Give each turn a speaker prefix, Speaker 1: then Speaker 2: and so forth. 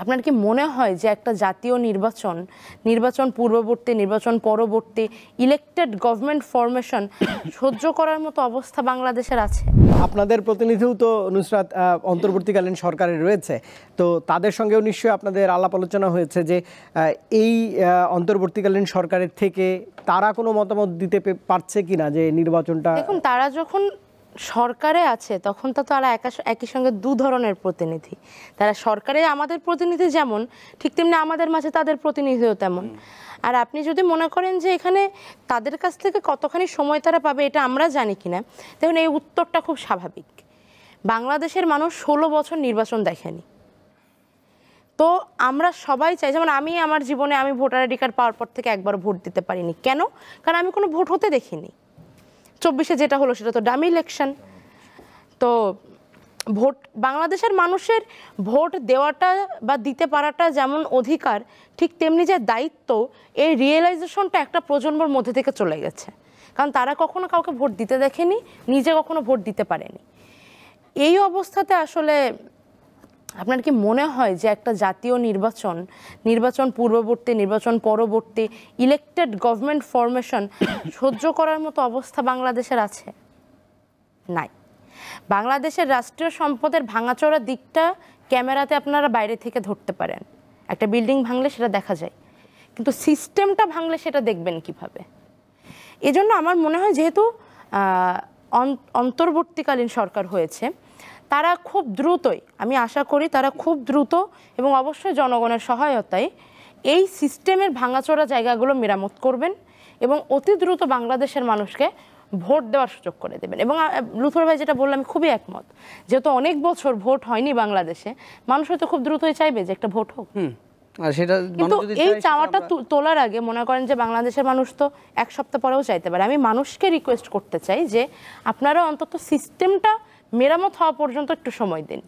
Speaker 1: আপনার কি মনে হয় যে একটা জাতীয় নির্বাচন পূর্ববর্তী, নির্বাচন পরবর্তী ইলেক্টেড গভর্নমেন্ট ফরমেশন সহ্য করার মতো অবস্থা বাংলাদেশের আছে?
Speaker 2: আপনাদের প্রতিনিধিও তো নুসরাত অন্তর্বর্তীকালীন সরকারে রয়েছে, তো তাদের সঙ্গেও নিশ্চয়ই আপনাদের আলাপ আলোচনা হয়েছে যে এই অন্তর্বর্তীকালীন সরকারের থেকে তারা কোনো মতামত দিতে পারছে কিনা যে নির্বাচনটা।
Speaker 1: দেখুন, তারা যখন সরকারে আছে তখন তো তারা একই সঙ্গে দু ধরনের প্রতিনিধি। তারা সরকারে আমাদের প্রতিনিধি যেমন, ঠিক তেমনি আমাদের মাঝে তাদের প্রতিনিধিও তেমন। আর আপনি যদি মনে করেন যে এখানে তাদের কাছ থেকে কতখানি সময় তারা পাবে এটা আমরা জানি কিনা, দেখুন এই উত্তরটা খুব স্বাভাবিক। বাংলাদেশের মানুষ 16 বছর নির্বাচন দেখেনি। তো আমরা সবাই চাই, যেমন আমি আমার জীবনে আমি ভোটার আইডি কার্ড পাওয়ার পর থেকে একবার ভোট দিতে পারিনি। কেন? কারণ আমি কোনো ভোট হতে দেখিনি। 24-এ যেটা হলো সেটা তো ডামি ইলেকশন। তো ভোট, বাংলাদেশের মানুষের ভোট দেওয়াটা বা দিতে পারাটা যেমন অধিকার, ঠিক তেমনি যে দায়িত্ব, এই রিয়েলাইজেশনটা একটা প্রজন্মের মধ্যে থেকে চলে গেছে। কারণ তারা কখনো কাউকে ভোট দিতে দেখেনি, নিজে কখনো ভোট দিতে পারেনি। এই অবস্থাতে আসলে আপনার কি মনে হয় যে একটা জাতীয় নির্বাচন পূর্ববর্তী, নির্বাচন পরবর্তী ইলেক্টেড গভর্নমেন্ট ফরমেশন সহ্য করার মতো অবস্থা বাংলাদেশের আছে? নাই। বাংলাদেশের রাষ্ট্রীয় সম্পদের ভাঙাচোরা দিকটা ক্যামেরাতে আপনারা বাইরে থেকে ধরতে পারেন। একটা বিল্ডিং ভাঙলে সেটা দেখা যায়, কিন্তু সিস্টেমটা ভাঙলে সেটা দেখবেন কিভাবে? এজন্য আমার মনে হয় যেহেতু অন্তর্বর্তীকালীন সরকার হয়েছে, তারা খুব দ্রুতই, আমি আশা করি তারা খুব দ্রুত এবং অবশ্যই জনগণের সহায়তায় এই সিস্টেমের ভাঙাচোরা জায়গাগুলো মেরামত করবেন এবং অতি দ্রুত বাংলাদেশের মানুষকে ভোট দেওয়ার সুযোগ করে দেবেন। এবং লুথর ভাই যেটা বললাম, আমি খুবই একমত। যেহেতু অনেক বছর ভোট হয়নি বাংলাদেশে, মানুষ হয়তো খুব দ্রুতই চাইবে যে একটা ভোট হোক। কিন্তু এই চাওয়াটা তোলার আগে মনে করেন যে বাংলাদেশের মানুষ তো এক সপ্তাহ পরেও চাইতে পারে। আমি মানুষকে রিকোয়েস্ট করতে চাই যে আপনারা অন্তত সিস্টেমটা মেরামত হওয়া পর্যন্ত একটু সময় দিন।